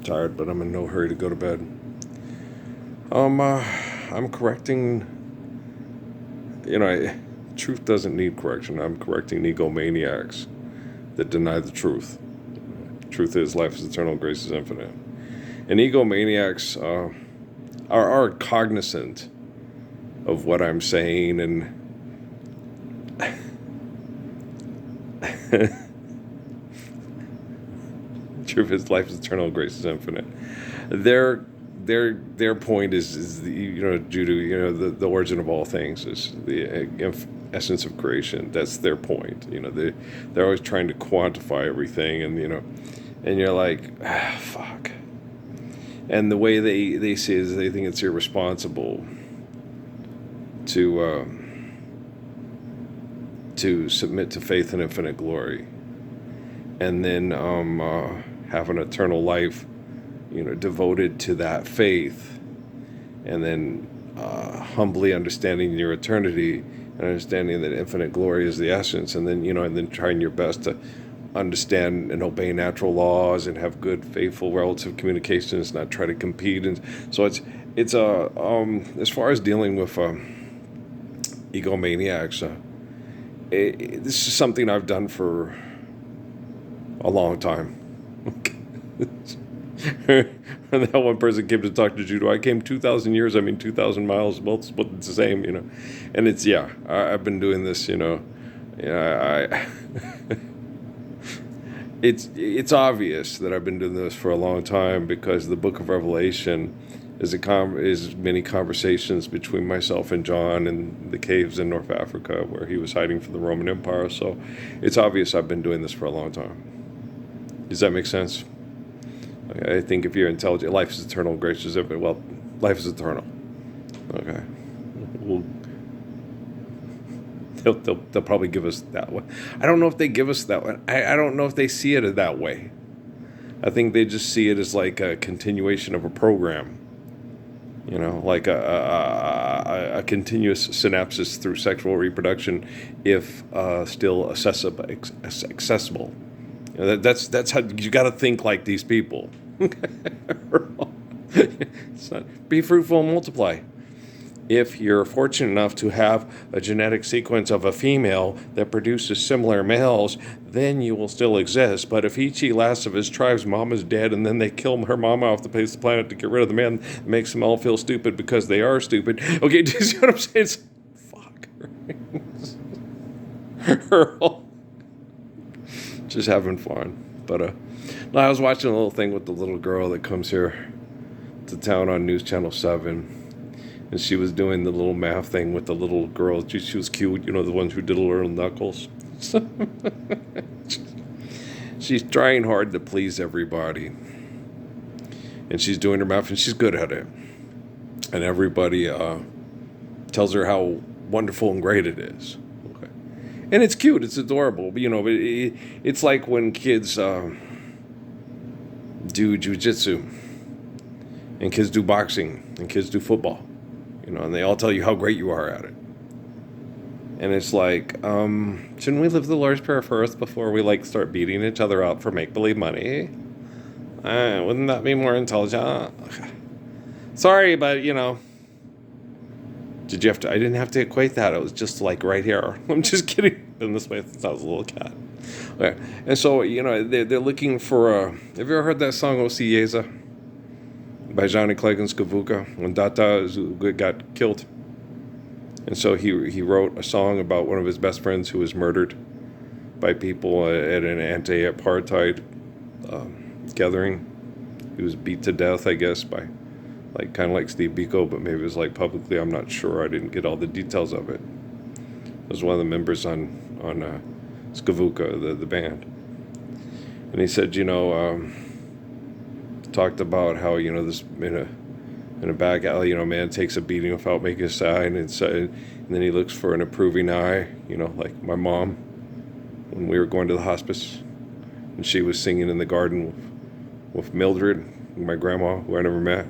tired, but I'm in no hurry to go to bed. I'm correcting. Truth doesn't need correction. I'm correcting egomaniacs that deny the truth. Truth is life is eternal, grace is infinite. And egomaniacs are cognizant of what I'm saying, and truth is life is eternal, grace is infinite. Their their point is due to the origin of all things is the essence of creation. That's their point. They're always trying to quantify everything, and you're like, fuck. And the way they say is they think it's irresponsible to submit to faith and infinite glory, and then have an eternal life, devoted to that faith, and then humbly understanding your eternity and understanding that infinite glory is the essence, and then trying your best to understand and obey natural laws and have good, faithful, relative communications, not try to compete. And so it's as far as dealing with egomaniacs, this is something I've done for a long time. And that one person came to talk to Judo. I came 2,000 years. I mean, 2,000 miles. Well, it's the same, And it's I've been doing this, I it's obvious that I've been doing this for a long time because the Book of Revelation is many conversations between myself and John in the caves in North Africa where he was hiding from the Roman Empire. So it's obvious I've been doing this for a long time. Does that make sense? I think if you're intelligent, life is eternal, grace is infinite. Well, life is eternal. Okay. Well, they'll probably give us that one. I don't know if they give us that one. I don't know if they see it that way. I think they just see it as like a continuation of a program. Like a continuous synapses through sexual reproduction, if still accessible. That's how you got to think like these people. Be fruitful and multiply. If you're fortunate enough to have a genetic sequence of a female that produces similar males, then you will still exist. But if each last of his tribe's mom is dead and then they kill her mama off the face of the planet to get rid of the man, it makes them all feel stupid because they are stupid. Okay, do you see what I'm saying? It's, fuck. Just having fun. But no, I was watching a little thing with the little girl that comes here to town on News Channel 7. And she was doing the little math thing with the little girl. She was cute, the ones who did little knuckles. She's trying hard to please everybody. And she's doing her math, and she's good at it. And everybody tells her how wonderful and great it is. Okay. And it's cute, it's adorable. But, it's like when kids do jujitsu, and kids do boxing, and kids do football. And they all tell you how great you are at it. And it's like, shouldn't we live the Lord's Prayer first before we start beating each other up for make-believe money? Wouldn't that be more intelligent? Sorry, but did you have to? I didn't have to equate that. It was just right here. I'm just kidding. Been this way since I was a little cat. Okay. And so they're looking for. Have you ever heard that song "O Cieza" by Johnny Clegg and Skavuka when Data got killed? And so he wrote a song about one of his best friends who was murdered by people at an anti-apartheid gathering. He was beat to death, I guess, by kind of like Steve Biko, but maybe it was publicly. I'm not sure. I didn't get all the details of it. It was one of the members on Skavuka, the band. And he said, talked about how, this in a back alley, a man takes a beating without making a sign, and then he looks for an approving eye, like my mom when we were going to the hospice, and she was singing in the garden with Mildred, my grandma, who I never met.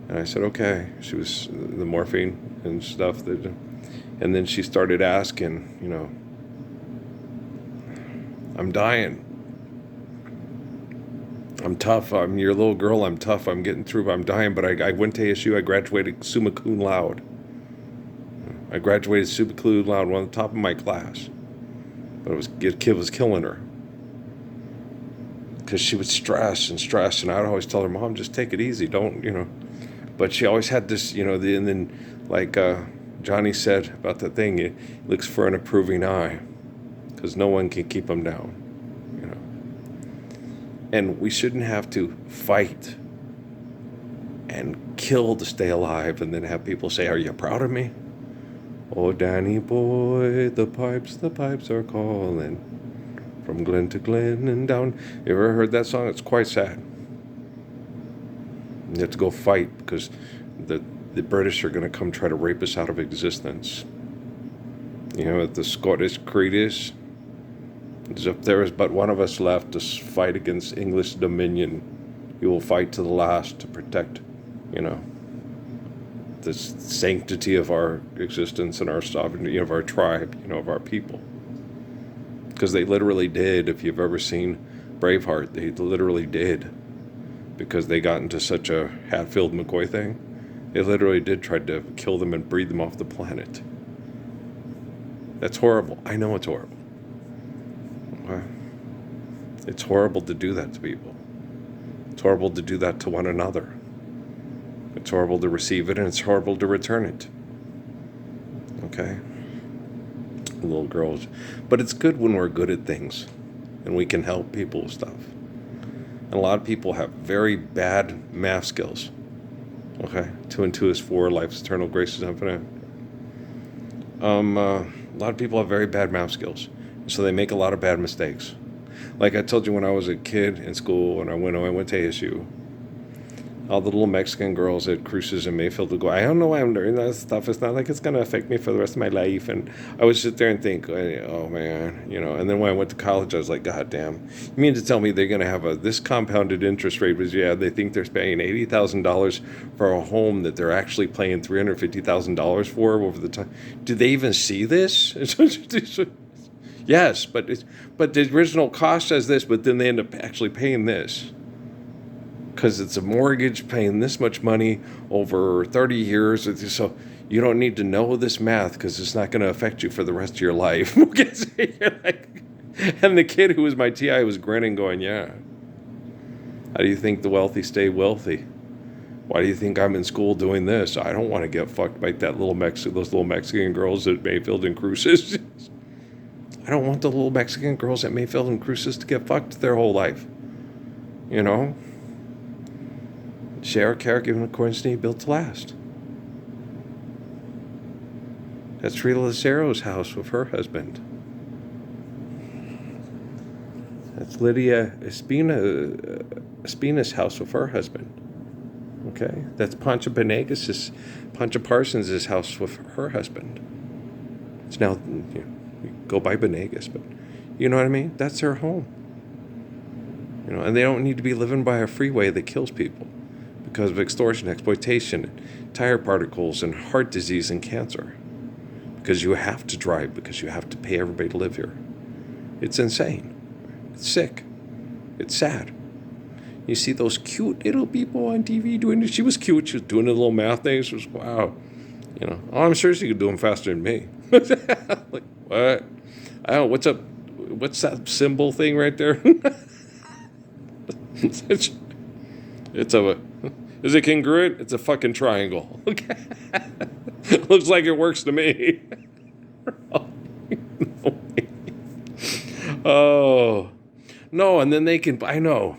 And I said, okay. She was the morphine and stuff. And then she started asking, I'm dying. I'm tough. I'm your little girl. I'm tough. I'm getting through. I'm dying. But I went to ASU. I graduated summa cum laude. I graduated summa cum laude, one of the top of my class. But the kid was killing her because she would stress and stress, and I'd always tell her, "Mom, just take it easy. Don't, you know." But she always had this, you know. And then, like Johnny said about the thing, he looks for an approving eye, because no one can keep him down, you know. And we shouldn't have to fight and kill to stay alive, and then have people say, "Are you proud of me?" Oh, Danny boy, the pipes are calling from glen to glen and down. You ever heard that song? It's quite sad. You have to go fight because the British are going to come try to rape us out of existence. You know, the Scottish Creedus, if there is but one of us left to fight against English dominion, you will fight to the last to protect, you know, the sanctity of our existence and our sovereignty of our tribe, you know, of our people. Because they literally did. If you've ever seen Braveheart, they literally did. Because they got into such a Hatfield McCoy thing, they literally did try to kill them and breed them off the planet. That's horrible. I know it's horrible. It's horrible to do that to people. It's horrible to do that to one another. It's horrible to receive it, and it's horrible to return it. Okay? Little girls. But it's good when we're good at things, and we can help people with stuff. And a lot of people have very bad math skills. Okay? 2 and 2 is 4, life's eternal, grace is infinite. A lot of people have very bad math skills, so they make a lot of bad mistakes. Like I told you, when I was a kid in school, and I went to ASU, all the little Mexican girls at Cruces in Mayfield would go, "I don't know why I'm learning that stuff. It's not like it's going to affect me for the rest of my life." And I would sit there and think, "Oh man," you know. And then when I went to college, I was like, "God damn! You mean to tell me they're going to have this compounded interest rate?" Because yeah, they think they're paying $80,000 for a home that they're actually paying $350,000 for over the time. Do they even see this? Yes, but the original cost says this, but then they end up actually paying this. Because it's a mortgage paying this much money over 30 years. So you don't need to know this math because it's not going to affect you for the rest of your life. And the kid who was my TI was grinning going, "Yeah. How do you think the wealthy stay wealthy? Why do you think I'm in school doing this? I don't want to get fucked by those little Mexican girls at Mayfield and Cruces. I don't want the little Mexican girls at Mayfield and Cruces to get fucked their whole life. You know? Share, care, given according to need, built to last." That's Rita Lazaro's house with her husband. That's Lydia Espina's house with her husband. Okay? That's Pancha Parsons' house with her husband. It's now, you go by Benegas, but you know what I mean? That's their home. You know, and they don't need to be living by a freeway that kills people because of extortion, exploitation, tire particles, and heart disease and cancer. Because you have to drive, because you have to pay everybody to live here. It's insane. It's sick. It's sad. You see those cute little people on TV doing it. She was cute. She was doing the little math things. She was, wow. You know, oh, I'm sure she could do them faster than me. Like, what? I don't know. What's that symbol thing right there? Is it congruent? It's a fucking triangle. Okay. Looks like it works to me. Oh. No, and then I know.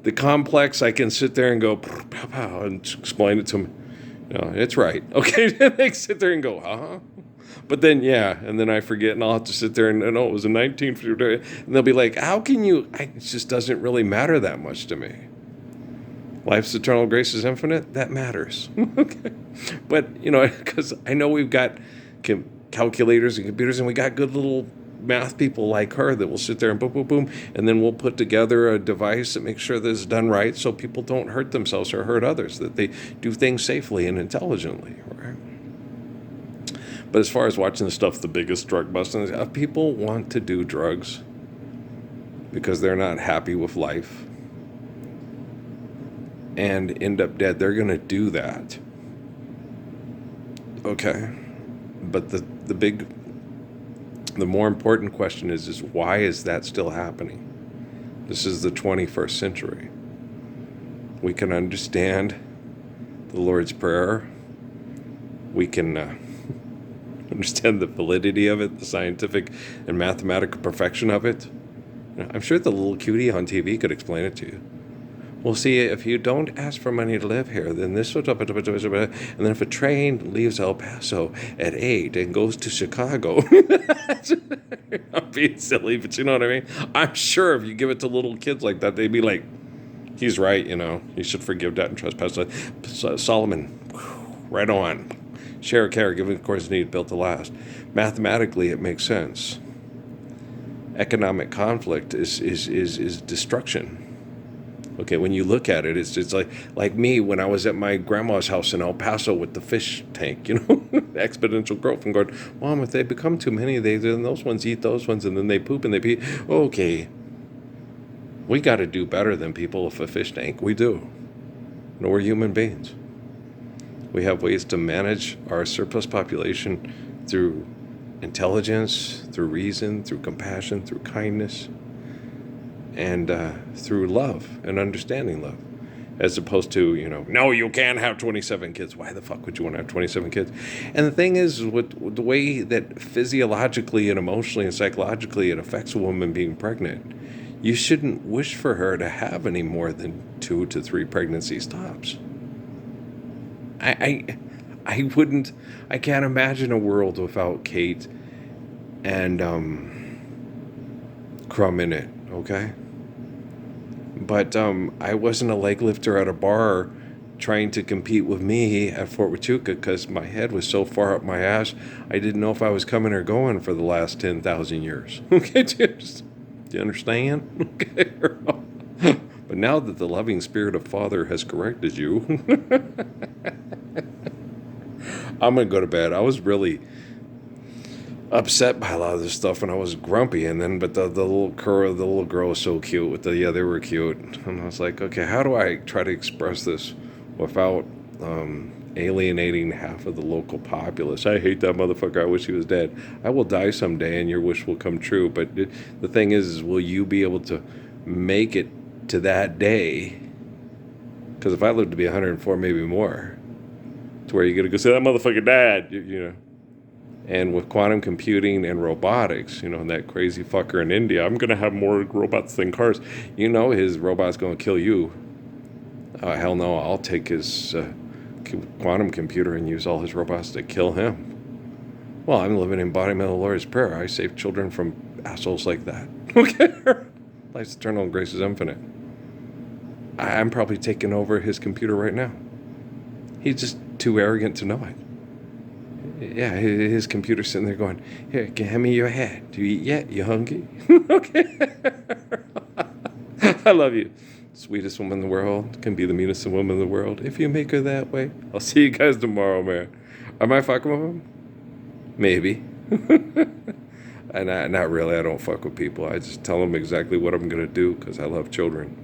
The complex, I can sit there and go, pow, pow, and explain it to them. You know, it's right. Okay, they sit there and go, huh? But then, yeah, and then I forget, and I'll have to sit there and, no, it was a 1950, and they'll be like, how can you, it just doesn't really matter that much to me. Life's eternal, grace is infinite, that matters. Okay. But, you know, because I know we've got calculators and computers, and we got good little math people like her that will sit there and boom, boom, boom, and then we'll put together a device that makes sure that it's done right so people don't hurt themselves or hurt others, that they do things safely and intelligently, right? But as far as watching the stuff, the biggest drug busting, people want to do drugs because they're not happy with life. and end up dead. They're going to do that. Okay. But the more important question is why is that still happening? This is the 21st century. We can understand the Lord's Prayer. We can understand the validity of it, the scientific and mathematical perfection of it. I'm sure the little cutie on TV could explain it to you. Well, see, if you don't ask for money to live here, then this and then if a train leaves El Paso at 8 and goes to Chicago, I'm being silly, but you know what I mean? I'm sure if you give it to little kids like that, they'd be like, he's right, you should forgive debt and trespass. Solomon, right on. Share, care, give, of course, need, built to last. Mathematically, it makes sense. Economic conflict is destruction. Okay, when you look at it, it's like me when I was at my grandma's house in El Paso with the fish tank, exponential growth, and going, Mom, if they become too many, then those ones eat those ones, and then they poop and they pee. Okay, we got to do better than people with a fish tank. We do. We're human beings. We have ways to manage our surplus population through intelligence, through reason, through compassion, through kindness, and through love and understanding love, as opposed to, no, you can't have 27 kids. Why the fuck would you want to have 27 kids? And the thing is, with the way that physiologically and emotionally and psychologically it affects a woman being pregnant, you shouldn't wish for her to have any more than 2 to 3 pregnancies tops. I can't imagine a world without Kate and Crumb in it, okay? But I wasn't a leg lifter at a bar trying to compete with me at Fort Huachuca because my head was so far up my ass, I didn't know if I was coming or going for the last 10,000 years. Okay, do you understand? Okay. But now that the loving spirit of Father has corrected you, I'm going to go to bed. I was really upset by a lot of this stuff, and I was grumpy. But the little girl was so cute. They were cute, and I was like, okay, how do I try to express this without alienating half of the local populace? I hate that motherfucker. I wish he was dead. I will die someday, and your wish will come true. But the thing is, will you be able to make it to that day? Because if I live to be 104, maybe more, to where you're gonna go say that motherfucker died, And with quantum computing and robotics, and that crazy fucker in India, I'm going to have more robots than cars. His robot's going to kill you. Hell no, I'll take his quantum computer and use all his robots to kill him. Well, I'm living embodiment of the Lord's Prayer. I save children from assholes like that. Okay? Life's eternal and grace is infinite. I'm probably taking over his computer right now. He's just too arrogant to know it. Yeah, his computer's sitting there going, here, hand me your hat. Do you eat yet? You hungry? Okay. I love you. Sweetest woman in the world. Can be the meanest woman in the world. If you make her that way. I'll see you guys tomorrow, man. Am I fucking with him? Maybe. And not really. I don't fuck with people. I just tell them exactly what I'm going to do because I love children.